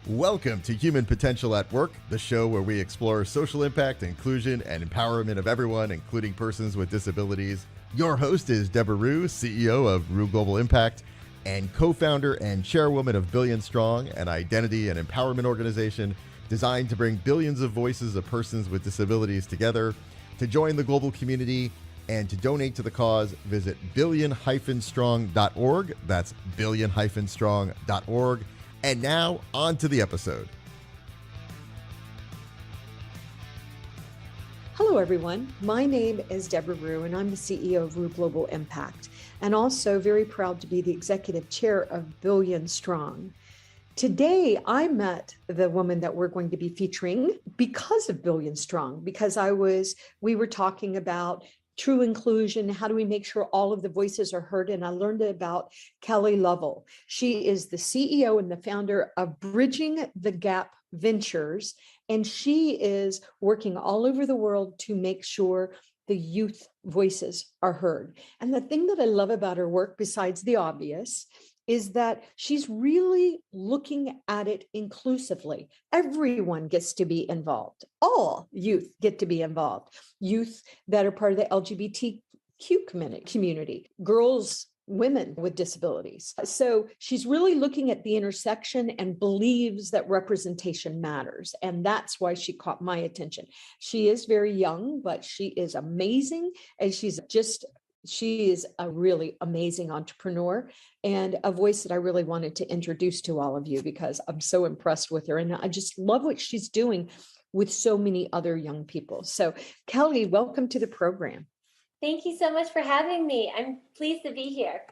Welcome to Human Potential at Work, the show where we explore social impact, inclusion, and empowerment of everyone, including persons with disabilities. Your host is Deborah Rue, CEO of Rue Global Impact, and co-founder and chairwoman of Billion Strong, an identity and empowerment organization designed to bring billions of voices of persons with disabilities together. To join the global community and to donate to the cause, visit billion-strong.org. That's billion-strong.org. And now, on to the episode. Hello, everyone. My name is Deborah Rue, and I'm the CEO of Rue Global Impact, and also very proud to be the executive chair of Billion Strong. Today, I met the woman that we're going to be featuring because of Billion Strong, because we were talking about true inclusion. How do we make sure all of the voices are heard? And I learned about Kelly Lovell. She is the CEO and the founder of BridgingTheGap Ventures, and she is working all over the world to make sure the youth voices are heard. And the thing that I love about her work, besides the obvious, is that she's really looking at it inclusively. Everyone gets to be involved. All youth get to be involved. Youth that are part of the LGBTQ community, girls, women with disabilities. So she's really looking at the intersection and believes that representation matters. And that's why she caught my attention. She is very young, but she is amazing. And she is a really amazing entrepreneur and a voice that I really wanted to introduce to all of you because I'm so impressed with her. And I just love what she's doing with so many other young people. So Kelly, welcome to the program. Thank you so much for having me. I'm pleased to be here.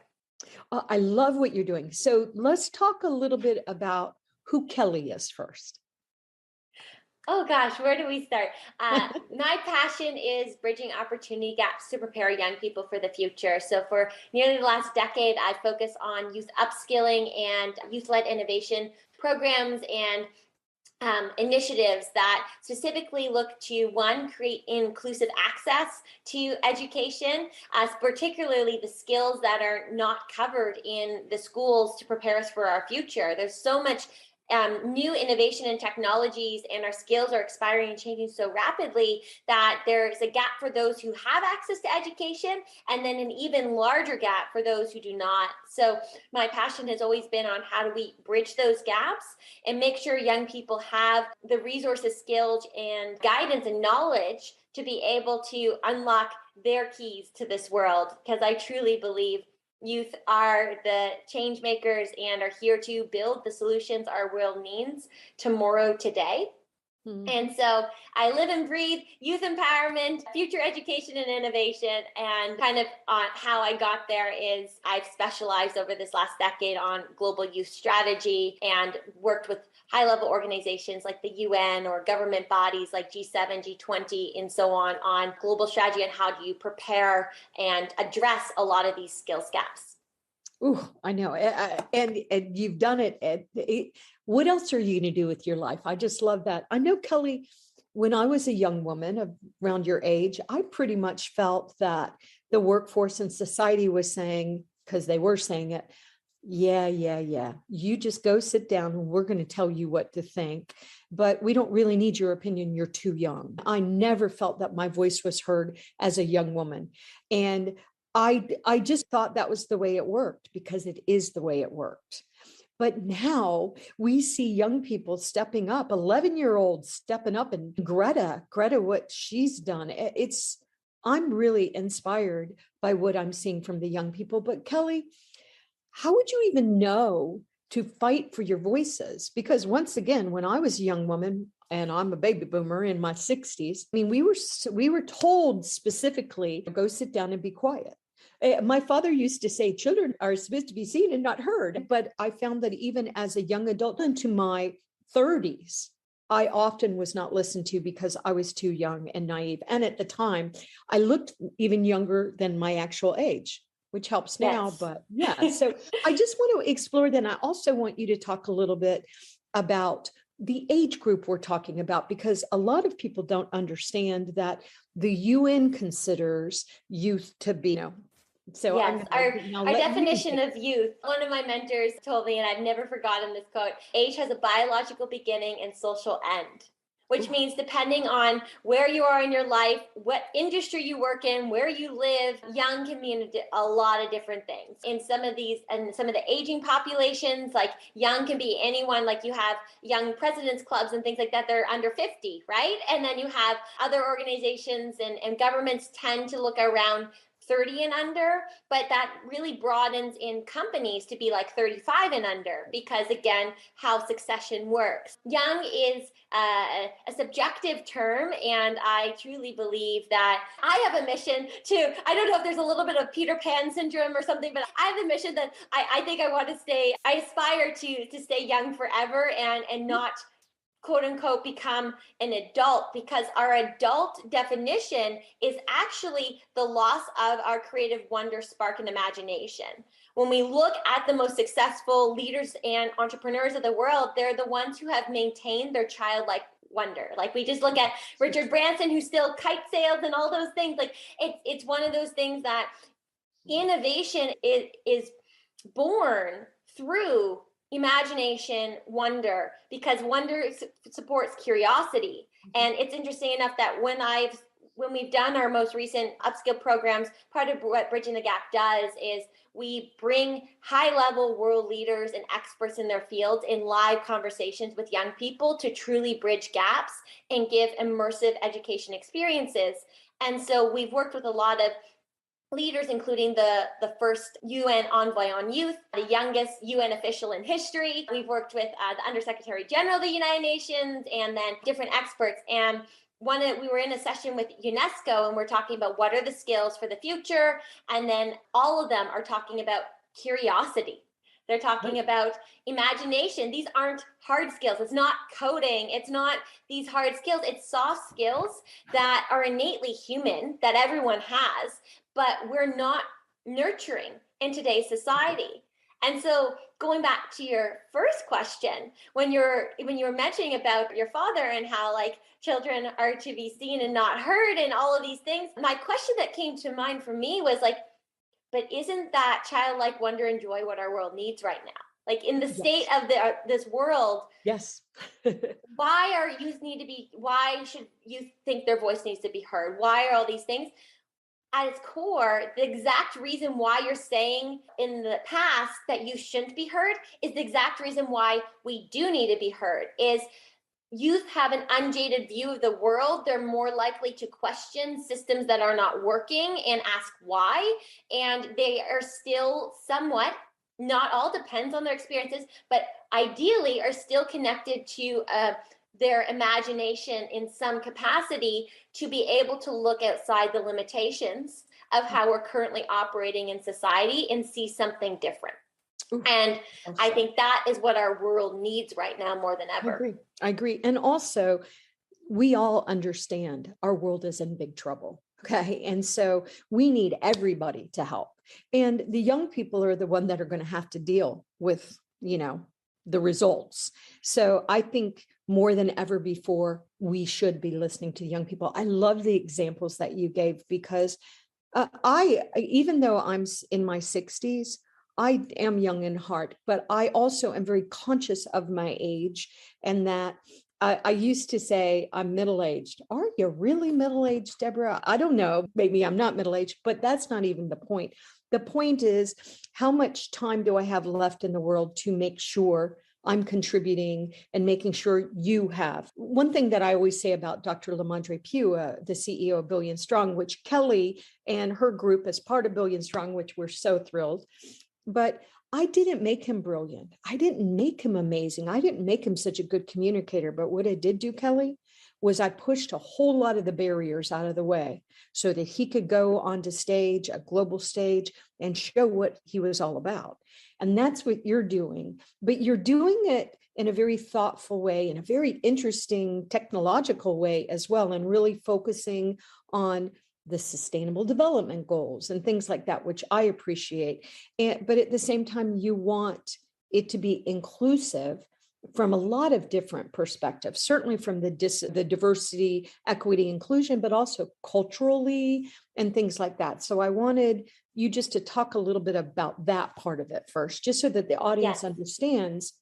I love what you're doing. So let's talk a little bit about who Kelly is first. Oh gosh, where do we start? My passion is bridging opportunity gaps to prepare young people for the future. So for nearly the last decade, I focus on youth upskilling and youth-led innovation programs and initiatives that specifically look to, one, create inclusive access to education, particularly the skills that are not covered in the schools to prepare us for our future. There's so much new innovation and technologies, and our skills are expiring and changing so rapidly that there's a gap for those who have access to education, and then an even larger gap for those who do not. So my passion has always been on how do we bridge those gaps and make sure young people have the resources, skills, and guidance and knowledge to be able to unlock their keys to this world, because I truly believe youth are the change makers and are here to build the solutions our world needs tomorrow, today. Mm-hmm. And so I live and breathe youth empowerment, future education and innovation. And kind of on how I got there is I've specialized over this last decade on global youth strategy and worked with high-level organizations like the UN or government bodies like G7, G20, and so on global strategy and how do you prepare and address a lot of these skills gaps. Ooh, I know. And you've done it. What else are you going to do with your life? I just love that. I know, Kelly, when I was a young woman around your age, I pretty much felt that the workforce and society was saying, because they were saying it, yeah. You just go sit down and we're going to tell you what to think. But we don't really need your opinion. You're too young. I never felt that my voice was heard as a young woman. And I just thought that was the way it worked because it is the way it worked. But now we see young people stepping up, 11-year-olds stepping up, and Greta, what she's done. I'm really inspired by what I'm seeing from the young people. But Kelly, how would you even know to fight for your voices? Because once again, when I was a young woman, and I'm a baby boomer in my 60s, I mean, we were told specifically, go sit down and be quiet. My father used to say children are supposed to be seen and not heard. But I found that even as a young adult into my 30s, I often was not listened to because I was too young and naive. And at the time, I looked even younger than my actual age, which helps now. Yes. But yeah, so I just want to explore that. And I also want you to talk a little bit about the age group we're talking about, because a lot of people don't understand that the UN considers youth to be, So Yes, now our let you definition take. of youth, one of my mentors told me, and I've never forgotten this quote: age has a biological beginning and social end. Which means depending on where you are in your life, what industry you work in, where you live, young can mean a lot of different things. In some of these, and some of the aging populations, like young can be anyone, like you have young presidents clubs and things like that, they're under 50, right? And then you have other organizations and governments tend to look around 30 and under, but that really broadens in companies to be like 35 and under, because again, how succession works. Young is a subjective term, and I truly believe that I have a mission to, I don't know if there's a little bit of Peter Pan syndrome or something, but I have a mission that I think I want to stay, I aspire to stay young forever and not quote unquote become an adult, because our adult definition is actually the loss of our creative wonder, spark, and imagination. When we look at the most successful leaders and entrepreneurs of the world, they're the ones who have maintained their childlike wonder. Like we just look at Richard Branson, who still kite sails and all those things. Like it's one of those things that innovation is born through imagination, wonder, because wonder supports curiosity. And it's interesting enough that when we've done our most recent upskill programs, part of what Bridging the Gap does is we bring high-level world leaders and experts in their fields in live conversations with young people to truly bridge gaps and give immersive education experiences. And so we've worked with a lot of leaders, including the first UN envoy on youth, the youngest UN official in history. We've worked with the Undersecretary General of the United Nations, and then different experts. And we were in a session with UNESCO, and we're talking about what are the skills for the future. And then all of them are talking about curiosity. They're talking about imagination. These aren't hard skills. It's not coding. It's not these hard skills. It's soft skills that are innately human, that everyone has, but we're not nurturing in today's society. And so going back to your first question, when you were mentioning about your father and how like children are to be seen and not heard and all of these things, my question that came to mind for me was like, but isn't that childlike wonder and joy what our world needs right now? Like in the state of this world, Yes. why should youth think their voice needs to be heard? Why are all these things? At its core, the exact reason why you're saying in the past that you shouldn't be heard is the exact reason why we do need to be heard. Is youth have an unjaded view of the world. They're more likely to question systems that are not working and ask why. And they are still somewhat, not all, depends on their experiences, but ideally are still connected to their imagination in some capacity to be able to look outside the limitations of how we're currently operating in society and see something different. And I think that is what our world needs right now more than ever. I agree. And also, we all understand our world is in big trouble. Okay. And so we need everybody to help. And the young people are the one that are going to have to deal with, the results. So I think more than ever before, we should be listening to young people. I love the examples that you gave, because even though I'm in my 60s, I am young in heart, but I also am very conscious of my age, and that I used to say I'm middle-aged. Are you really middle-aged, Deborah? I don't know. Maybe I'm not middle-aged, but that's not even the point. The point is, how much time do I have left in the world to make sure I'm contributing and making sure you have? One thing that I always say about Dr. Lamondre Pugh, the CEO of Billion Strong, which Kelly and her group is part of Billion Strong, which we're so thrilled. But I didn't make him brilliant. I didn't make him amazing. I didn't make him such a good communicator. But what I did do, Kelly, was I pushed a whole lot of the barriers out of the way so that he could go onto stage, a global stage, and show what he was all about. And that's what you're doing. But you're doing it in a very thoughtful way, in a very interesting technological way as well, and really focusing on the sustainable development goals and things like that, which I appreciate. But at the same time, you want it to be inclusive from a lot of different perspectives, certainly from the diversity, equity, inclusion, but also culturally and things like that. So I wanted you just to talk a little bit about that part of it first, just so that the audience Yes. understands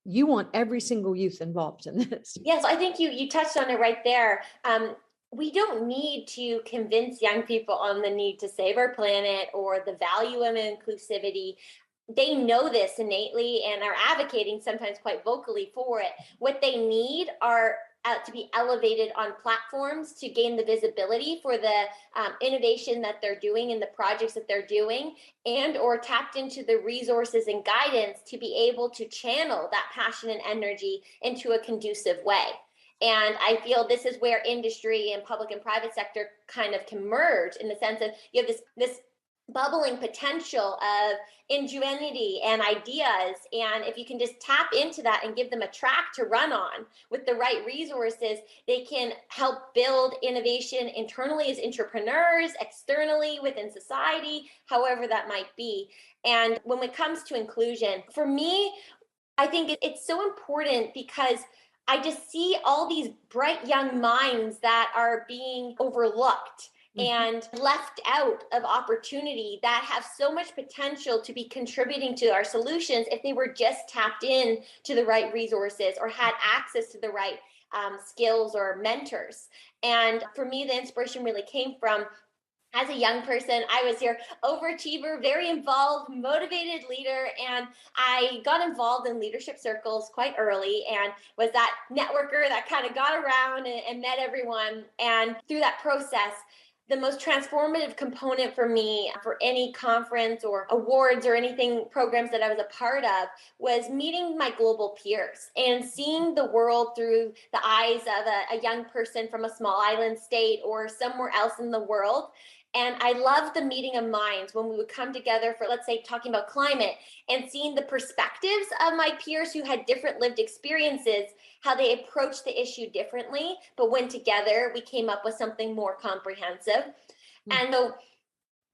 you want every single youth involved in this. Yes, I think you touched on it right there. We don't need to convince young people on the need to save our planet or the value of inclusivity. They know this innately and are advocating sometimes quite vocally for it. What they need are to be elevated on platforms to gain the visibility for the innovation that they're doing and the projects that they're doing, and or tapped into the resources and guidance to be able to channel that passion and energy into a conducive way. And I feel this is where industry and public and private sector kind of can merge, in the sense of you have this bubbling potential of ingenuity and ideas. And if you can just tap into that and give them a track to run on with the right resources, they can help build innovation internally as entrepreneurs, externally within society, however that might be. And when it comes to inclusion, for me, I think it's so important because I just see all these bright young minds that are being overlooked and left out of opportunity, that have so much potential to be contributing to our solutions if they were just tapped in to the right resources or had access to the right skills or mentors. And for me, the inspiration really came from, as a young person, I was your overachiever, very involved, motivated leader. And I got involved in leadership circles quite early and was that networker that kind of got around and met everyone. And through that process, the most transformative component for me for any conference or awards or anything programs that I was a part of was meeting my global peers and seeing the world through the eyes of a young person from a small island state or somewhere else in the world. And I loved the meeting of minds when we would come together for, let's say, talking about climate, and seeing the perspectives of my peers who had different lived experiences, how they approached the issue differently. But when together, we came up with something more comprehensive. And so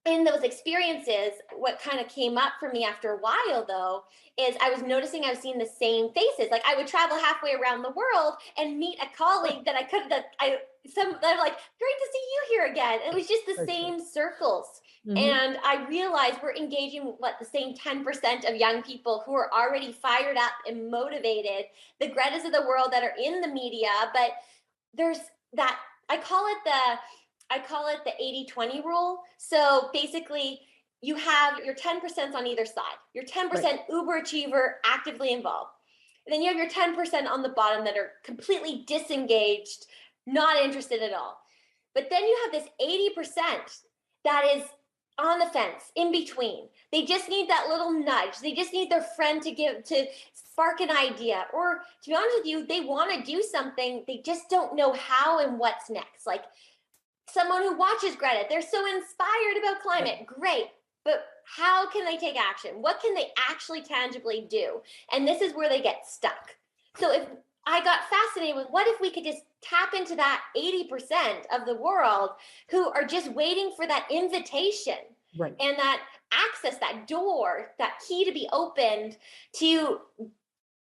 in those experiences, what kind of came up for me after a while, though, is I was noticing I was seeing the same faces. Like I would travel halfway around the world and meet a colleague that I'm like, great to see you here again. It was just the same circles. And I realized we're engaging the same 10% of young people who are already fired up and motivated, the Gretas of the world that are in the media. But there's that, I call it the 80-20 rule. So basically, you have your 10% on either side. Your 10% uber achiever, actively involved. And then you have your 10% on the bottom that are completely disengaged, not interested at all. But then you have this 80% that is on the fence, in between. They just need that little nudge. They just need their friend to spark an idea. Or to be honest with you, they want to do something. They just don't know how and what's next. Like someone who watches Greta, they're so inspired about climate. Great. But how can they take action? What can they actually tangibly do? And this is where they get stuck. So if I got fascinated with, what if we could just tap into that 80% of the world who are just waiting for that invitation and that access, that door, that key to be opened to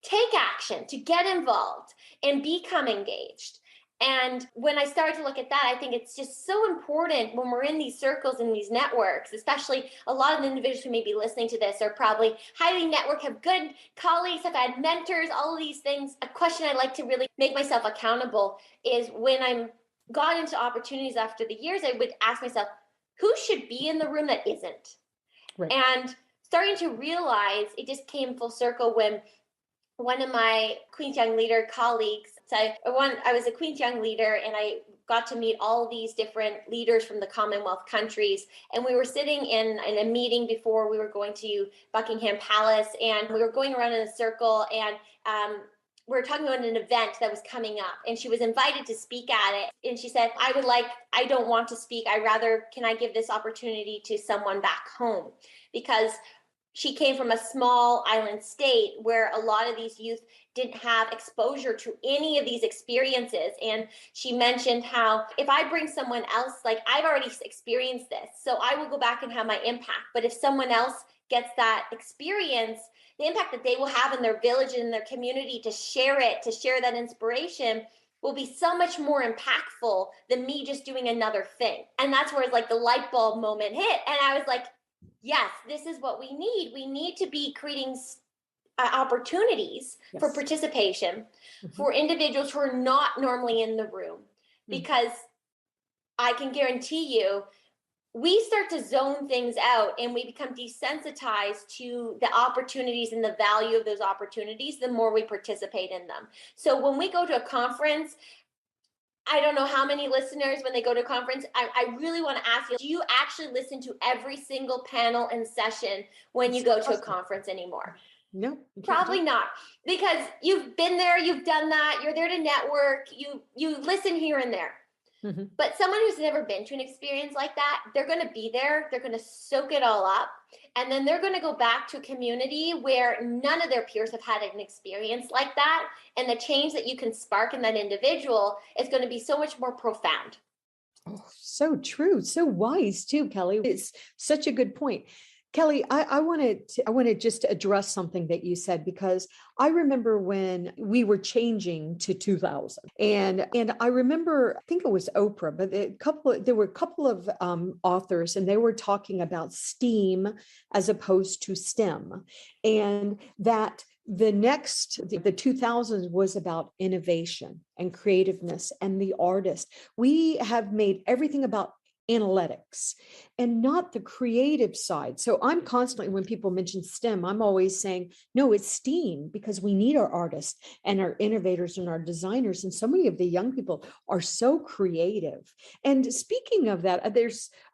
take action, to get involved and become engaged. And when I started to look at that, I think it's just so important when we're in these circles and these networks, especially a lot of the individuals who may be listening to this are probably highly networked, have good colleagues, have had mentors, all of these things. A question I like to really make myself accountable is when I'm got into opportunities after the years, I would ask myself, who should be in the room that isn't? And starting to realize, it just came full circle when one of my Queen's Young Leader colleagues, so I was a Queen's Young Leader, and I got to meet all these different leaders from the Commonwealth countries. And we were sitting in a meeting before we were going to Buckingham Palace, and we were going around in a circle, and we were talking about an event that was coming up, and she was invited to speak at it. And she said, I don't want to speak. Can I give this opportunity to someone back home? Because she came from a small island state where a lot of these youth didn't have exposure to any of these experiences. And she mentioned how if I bring someone else, like I've already experienced this, so I will go back and have my impact. But if someone else gets that experience, the impact that they will have in their village and in their community to share it, to share that inspiration will be so much more impactful than me just doing another thing. And that's where like the light bulb moment hit. And I was like, yes, this is what we need. We need to be creating opportunities for participation for individuals who are not normally in the room, because I can guarantee you, we start to zone things out and we become desensitized to the opportunities and the value of those opportunities the more we participate in them. So when we go to a conference, I don't know how many listeners, when they go to a conference, I really want to ask you, do you actually listen to every single panel and session when you go to a conference anymore? No, probably not, because you've been there, you've done that, you're there to network, you listen here and there. But someone who's never been to an experience like that, they're going to be there, they're going to soak it all up, and then they're going to go back to a community where none of their peers have had an experience like that, and the change that you can spark in that individual is going to be so much more profound. Oh, so true, so wise too, Kelly. It's such a good point. Kelly, I wanted to just address something that you said, because I remember when we were changing to 2000, and I remember, I think it was Oprah, but there were a couple of authors, and they were talking about STEAM as opposed to STEM, and that the 2000s was about innovation and creativeness and the artist. We have made everything about analytics and not the creative side. So I'm constantly, when people mention STEM, I'm always saying, no, it's STEAM, because we need our artists and our innovators and our designers. And so many of the young people are so creative. And speaking of that,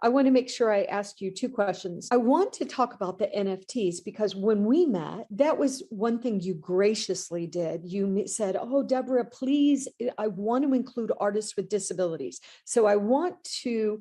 I want to make sure I ask you two questions. I want to talk about the NFTs, because when we met, that was one thing you graciously did. You said, oh, Deborah, please, I want to include artists with disabilities. So I want to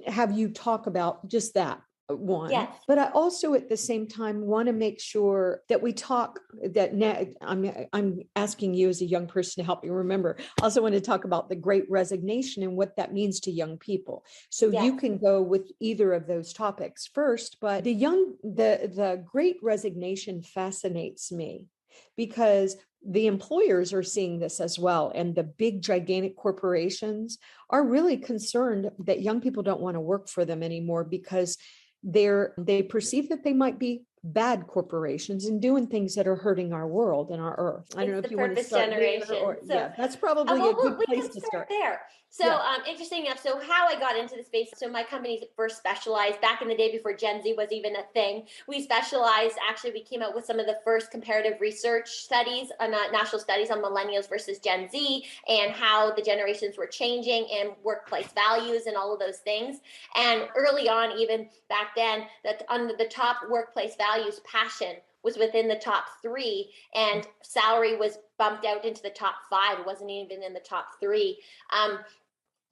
have you talk about just that one. Yes. But I also at the same time want to make sure that we talk that I'm asking you as a young person to help me remember. I also want to talk about the Great Resignation and what that means to young people. So you can go with either of those topics first, but the Great Resignation fascinates me, because the employers are seeing this as well. And the big, gigantic corporations are really concerned that young people don't want to work for them anymore, because they perceive that they might be bad corporations and doing things that are hurting our world and our earth. I don't know if you want to start generation. there, or that's probably a good place to start there. So interesting enough, so how I got into the space, so my company first specialized back in the day before Gen Z was even a thing. We specialized, actually, we came out with some of the first comparative research studies, national studies on millennials versus Gen Z, and how the generations were changing and workplace values and all of those things. And early on, even back then, that under the top workplace values, passion was within the top 3, and salary was bumped out into the top 5. It wasn't even in the top 3.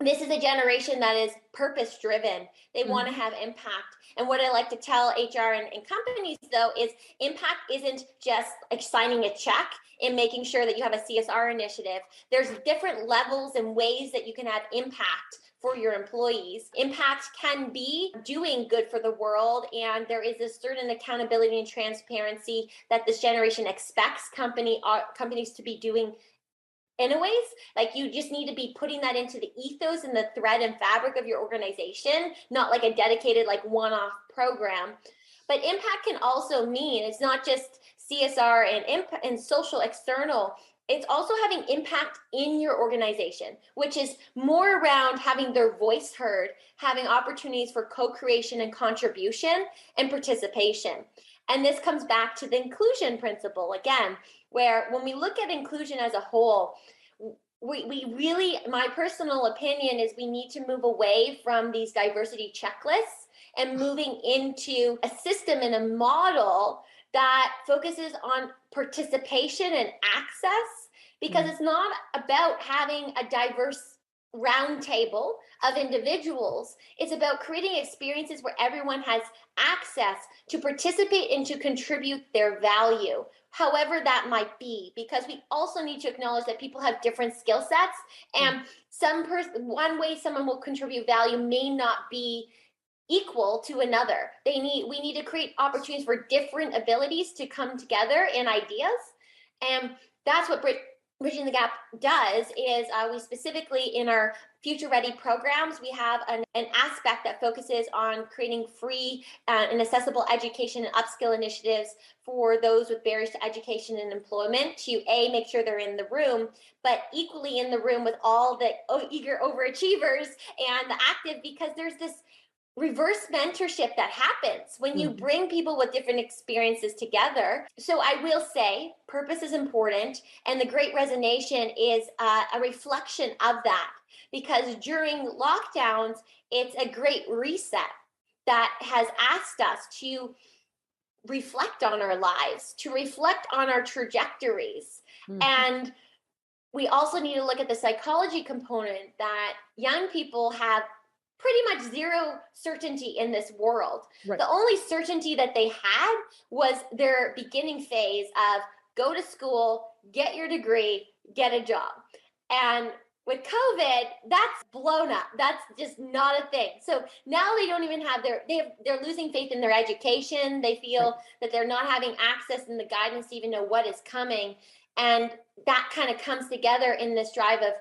This is a generation that is purpose driven. They want to have impact. And what I like to tell HR and companies, though, is impact isn't just like signing a check and making sure that you have a CSR initiative. There's different levels and ways that you can have impact for your employees. Impact can be doing good for the world, and there is a certain accountability and transparency that this generation expects companies to be doing anyways. Like, you just need to be putting that into the ethos and the thread and fabric of your organization, not like a dedicated like one-off program. But impact can also mean it's not just CSR and social external. It's also having impact in your organization, which is more around having their voice heard, having opportunities for co-creation and contribution and participation. And this comes back to the inclusion principle again, where when we look at inclusion as a whole, we really, my personal opinion is we need to move away from these diversity checklists and moving into a system and a model that focuses on participation and access, because it's not about having a diverse roundtable of individuals. It's about creating experiences where everyone has access to participate and to contribute their value, however that might be, because we also need to acknowledge that people have different skill sets, and one way someone will contribute value may not be equal to another. We need to create opportunities for different abilities to come together in ideas. And that's what Bridging the Gap does is we specifically in our Future Ready programs, we have an aspect that focuses on creating free and accessible education and upskill initiatives for those with barriers to education and employment to make sure they're in the room, but equally in the room with all the eager overachievers and the active, because there's this reverse mentorship that happens when you bring people with different experiences together. So I will say purpose is important, and the Great Resignation is a reflection of that, because during lockdowns, it's a great reset that has asked us to reflect on our lives, to reflect on our trajectories. And we also need to look at the psychology component that young people have pretty much zero certainty in this world. Right. The only certainty that they had was their beginning phase of go to school, get your degree, get a job. And with COVID, that's blown up. That's just not a thing. So now they don't even have they're losing faith in their education. They feel that they're not having access and the guidance to even know what is coming. And that kind of comes together in this drive of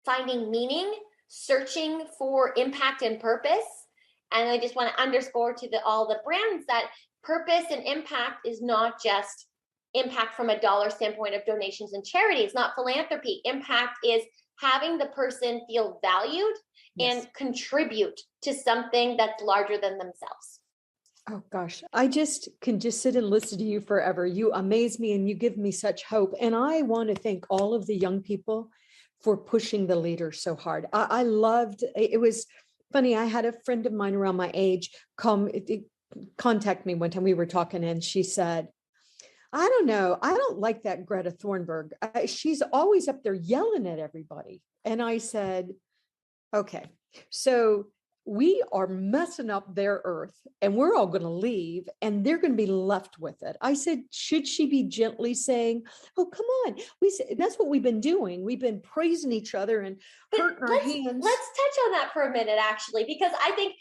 finding meaning, searching for impact and purpose. And I just want to underscore to all the brands that purpose and impact is not just impact from a dollar standpoint of donations and charity. It's not philanthropy. Impact is having the person feel valued and contribute to something that's larger than themselves. Oh gosh, I can sit and listen to you forever. You amaze me and you give me such hope. And I want to thank all of the young people for pushing the leaders so hard. I loved, it was funny. I had a friend of mine around my age contact me one time. We were talking and she said, I don't know. I don't like that Greta Thunberg. She's always up there yelling at everybody. And I said, okay, so we are messing up their earth and we're all going to leave and they're going to be left with it. I said, should she be gently saying, oh, come on. That's what we've been doing. We've been praising each other and hurting our hands. Let's touch on that for a minute, actually, because I think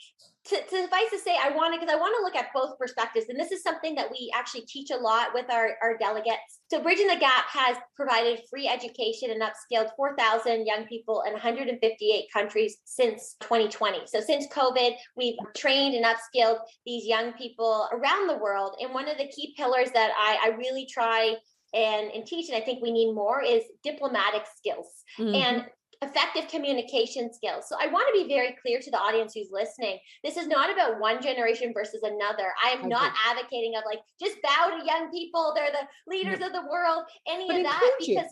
to suffice to say, I want to look at both perspectives. And this is something that we actually teach a lot with our delegates. So Bridging the Gap has provided free education and upskilled 4,000 young people in 158 countries since 2020. So since COVID, we've trained and upskilled these young people around the world. And one of the key pillars that I really try and teach, and I think we need more, is diplomatic skills and effective communication skills. So I want to be very clear to the audience who's listening. This is not about one generation versus another. I am not advocating of just bow to young people. They're the leaders of the world, any of that, because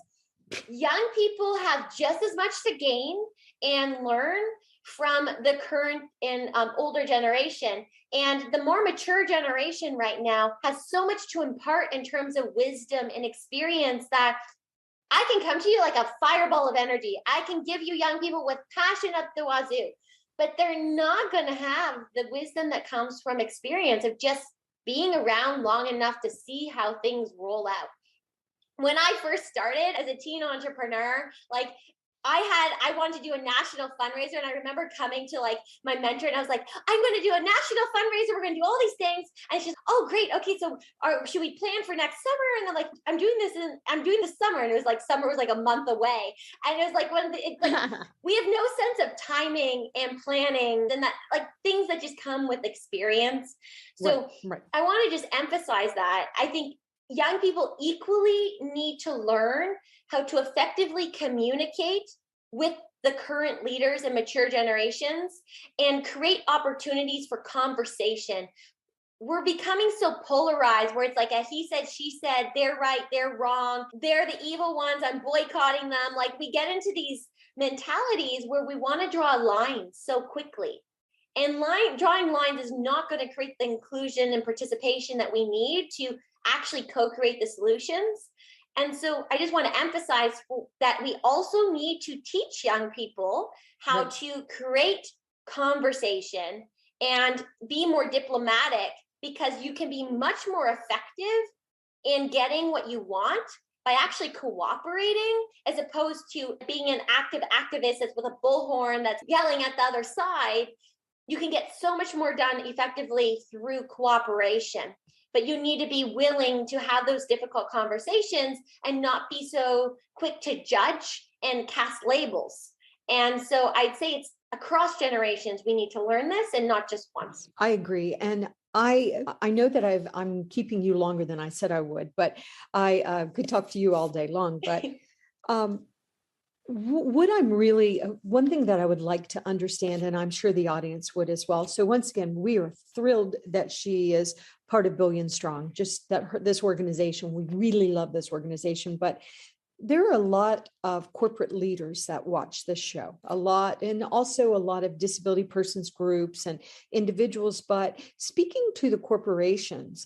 young people have just as much to gain and learn from the current and older generation. And the more mature generation right now has so much to impart in terms of wisdom and experience that I can come to you like a fireball of energy. I can give you young people with passion up the wazoo, but they're not going to have the wisdom that comes from experience of just being around long enough to see how things roll out. When I first started as a teen entrepreneur, I wanted to do a national fundraiser, and I remember coming to my mentor and I was like, I'm going to do a national fundraiser. We're going to do all these things. And she's, oh, great. Okay. So should we plan for next summer? And I'm like, I'm doing this summer. And it was summer was a month away. And it was we have no sense of timing and planning and that things that just come with experience. So I want to just emphasize that. I think young people equally need to learn how to effectively communicate with the current leaders and mature generations and create opportunities for conversation. We're becoming so polarized where it's a he said, she said, they're right, they're wrong, they're the evil ones, I'm boycotting them. We get into these mentalities where we want to draw lines so quickly. And drawing lines is not going to create the inclusion and participation that we need to actually co-create the solutions. And so I just want to emphasize that we also need to teach young people how to create conversation and be more diplomatic, because you can be much more effective in getting what you want by actually cooperating as opposed to being an active activist that's with a bullhorn that's yelling at the other side. you can get so much more done effectively through cooperation. But you need to be willing to have those difficult conversations and not be so quick to judge and cast labels. And so I'd say it's across generations, we need to learn this, and not just once. I agree. And I know that I'm keeping you longer than I said I would, but I could talk to you all day long. But what I'm really, one thing that I would like to understand, and I'm sure the audience would as well. So once again, we are thrilled that she is part of Billion Strong, just that this organization, we really love this organization, but there are a lot of corporate leaders that watch this show, a lot, and also a lot of disability persons groups and individuals. But speaking to the corporations,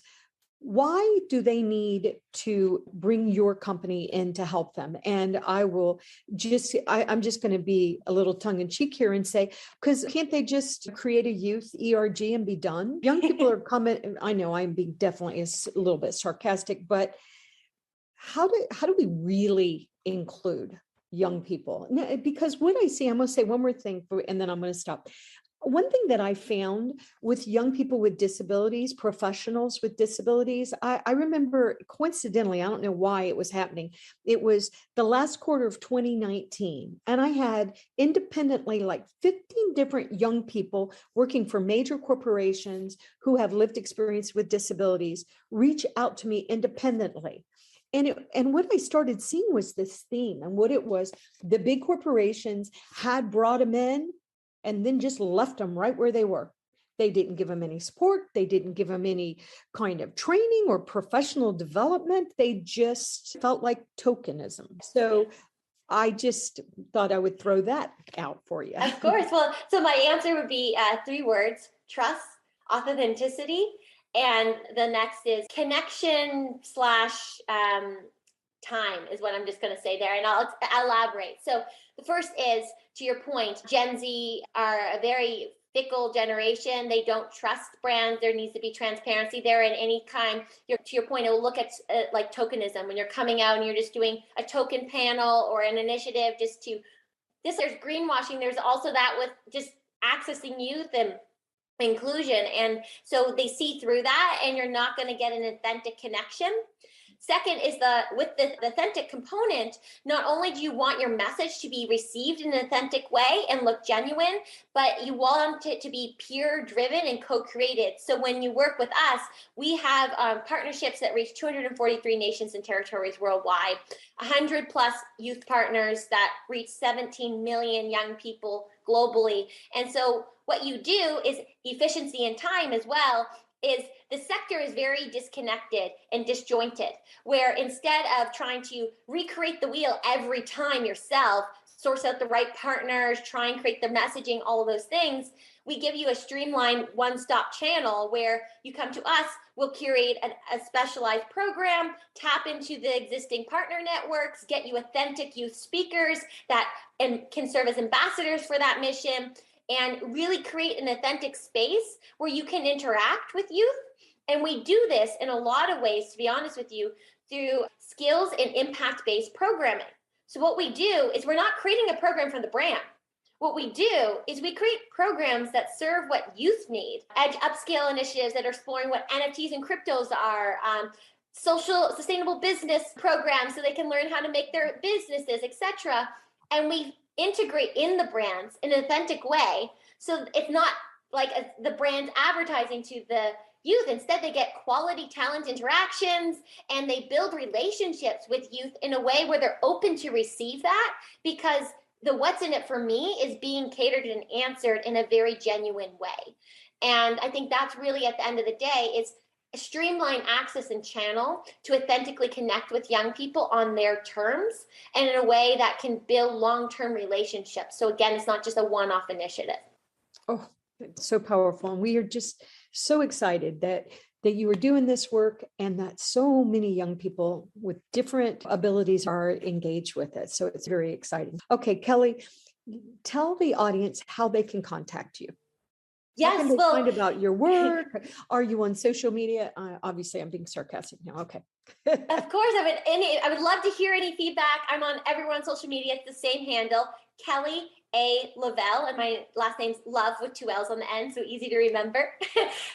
why do they need to bring your company in to help them? And I'm just going to be a little tongue in cheek here and say, because can't they just create a youth ERG and be done? Young people are coming. I know I'm being definitely a little bit sarcastic, but how do we really include young people? Because what I see, I'm going to say one more thing, and then I'm going to stop. One thing that I found with young people with disabilities, professionals with disabilities, I remember coincidentally, I don't know why it was happening. It was the last quarter of 2019. And I had independently like 15 different young people working for major corporations who have lived experience with disabilities reach out to me independently. And what I started seeing was this theme, and what it was, the big corporations had brought them in and then just left them right where they were. They didn't give them any support. They didn't give them any kind of training or professional development. They just felt like tokenism. So I just thought I would throw that out for you. Of course. Well, so my answer would be 3 words: trust, authenticity, and the next is connection / time is what I'm just going to say there, and I'll elaborate. So the first is, to your point, Gen Z are a very fickle generation. They don't trust brands. There needs to be transparency there in any kind. To your point, it will look at like tokenism, when you're coming out and you're just doing a token panel or an initiative there's greenwashing. There's also that with just accessing youth and inclusion. And so they see through that, and you're not going to get an authentic connection. Second is with the authentic component, not only do you want your message to be received in an authentic way and look genuine, but you want it to be peer driven and co-created. So when you work with us, we have partnerships that reach 243 nations and territories worldwide, 100 plus youth partners that reach 17 million young people globally. And so what you do is efficiency and time as well, is the sector is very disconnected and disjointed, where instead of trying to recreate the wheel every time yourself, source out the right partners, try and create the messaging, all of those things, we give you a streamlined one-stop channel where you come to us, we'll curate a specialized program, tap into the existing partner networks, get you authentic youth speakers that can serve as ambassadors for that mission, and really create an authentic space where you can interact with youth. And we do this in a lot of ways, to be honest with you, through skills and impact-based programming. So what we do is we're not creating a program for the brand. What we do is we create programs that serve what youth need. Edge upscale initiatives that are exploring what NFTs and cryptos are, social sustainable business programs so they can learn how to make their businesses, etc. And we integrate in the brands in an authentic way. So it's not like the brand's advertising to the youth. Instead, they get quality talent interactions, and they build relationships with youth in a way where they're open to receive that, because the what's in it for me is being catered and answered in a very genuine way. And I think that's really, at the end of the day, is streamline access and channel to authentically connect with young people on their terms and in a way that can build long-term relationships. So again, it's not just a one-off initiative. Oh, it's so powerful. And we are just so excited that you are doing this work, and that so many young people with different abilities are engaged with it. So it's very exciting. Okay, Kelly, tell the audience how they can contact you. Yes, How can they find about your work? Are you on social media? Obviously, I'm being sarcastic now. Okay. Of course, I would love to hear any feedback. I'm on everyone's social media. It's the same handle, Kelly A. Lovell, and my last name's Love with 2 L's on the end, so easy to remember.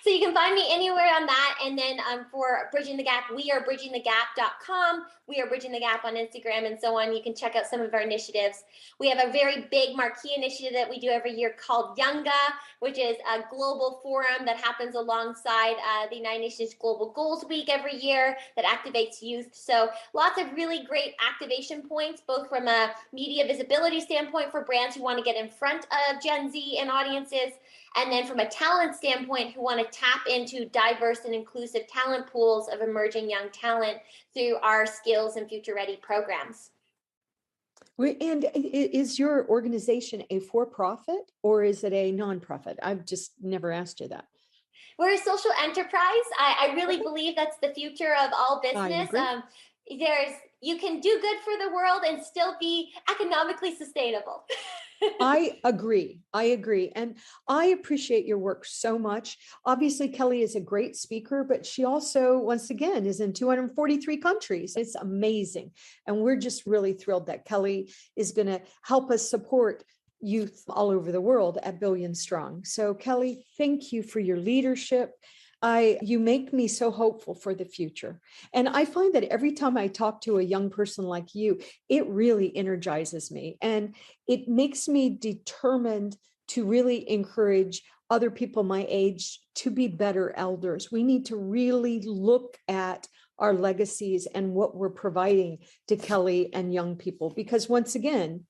So you can find me anywhere on that. And then for Bridging the Gap, we are bridgingthegap.com. We are Bridging the Gap on Instagram and so on. You can check out some of our initiatives. We have a very big marquee initiative that we do every year called Younga, which is a global forum that happens alongside the United Nations Global Goals Week every year that activates youth. So lots of really great activation points, both from a media visibility standpoint for brands who want to get in front of Gen Z and audiences, and then from a talent standpoint who want to tap into diverse and inclusive talent pools of emerging young talent through our skills and future ready programs. And is your organization a for-profit or is it a nonprofit? I've just never asked you that. We're a social enterprise. I really believe that's the future of all business. You can do good for the world and still be economically sustainable. I agree. And I appreciate your work so much. Obviously, Kelly is a great speaker, but she also, once again, is in 243 countries. It's amazing. And we're just really thrilled that Kelly is going to help us support youth all over the world at Billion Strong. So Kelly, thank you for your leadership. You make me so hopeful for the future. And I find that every time I talk to a young person like you, it really energizes me and it makes me determined to really encourage other people my age to be better elders. We need to really look at our legacies and what we're providing to Kelly and young people, because once again,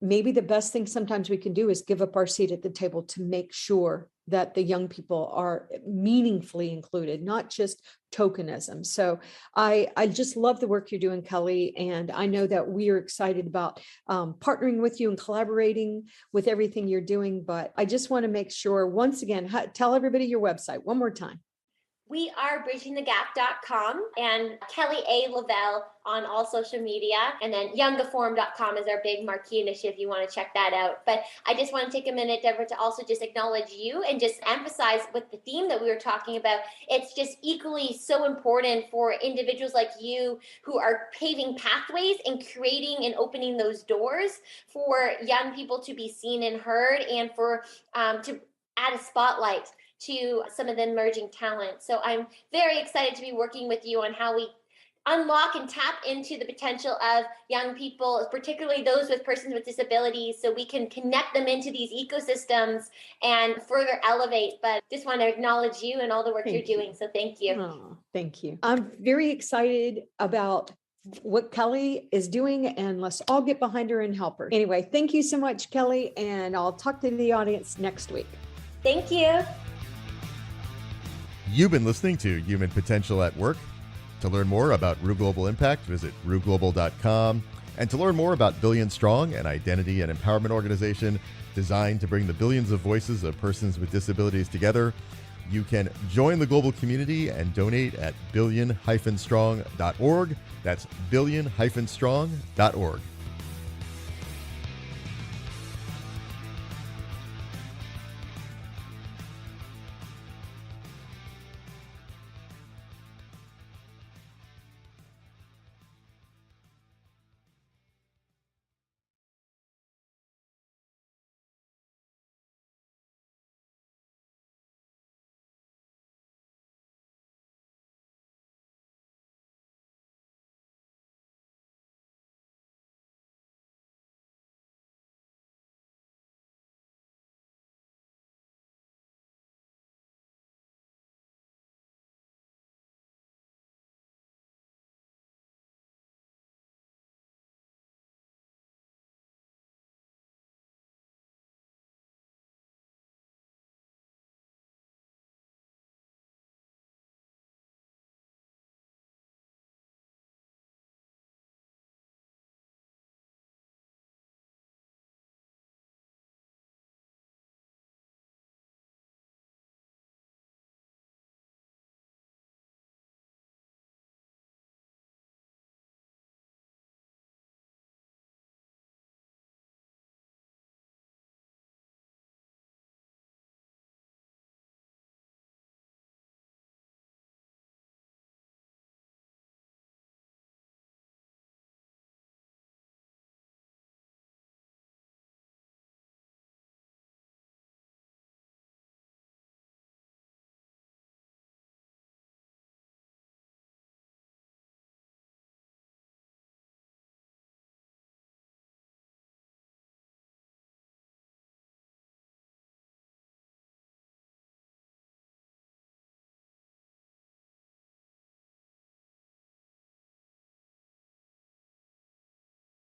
maybe the best thing sometimes we can do is give up our seat at the table to make sure that the young people are meaningfully included, not just tokenism. So I just love the work you're doing, Kelly. And I know that we are excited about partnering with you and collaborating with everything you're doing. But I just want to make sure, once again, tell everybody your website one more time. We are bridgingthegap.com and Kelly A. Lovell on all social media. And then youngaforum.com is our big marquee initiative if you want to check that out. But I just want to take a minute, Deborah, to also just acknowledge you and just emphasize with the theme that we were talking about. It's just equally so important for individuals like you who are paving pathways and creating and opening those doors for young people to be seen and heard, and for to add a spotlight to some of the emerging talent. So I'm very excited to be working with you on how we unlock and tap into the potential of young people, particularly those with persons with disabilities, so we can connect them into these ecosystems and further elevate. But just want to acknowledge you and all the work you're doing. So thank you. Oh, thank you. I'm very excited about what Kelly is doing, and let's all get behind her and help her. Anyway, thank you so much, Kelly, and I'll talk to the audience next week. Thank you. You've been listening to Human Potential at Work. To learn more about Rue Global Impact, visit rueglobal.com. And to learn more about Billion Strong, an identity and empowerment organization designed to bring the billions of voices of persons with disabilities together, you can join the global community and donate at billion-strong.org. That's billion-strong.org.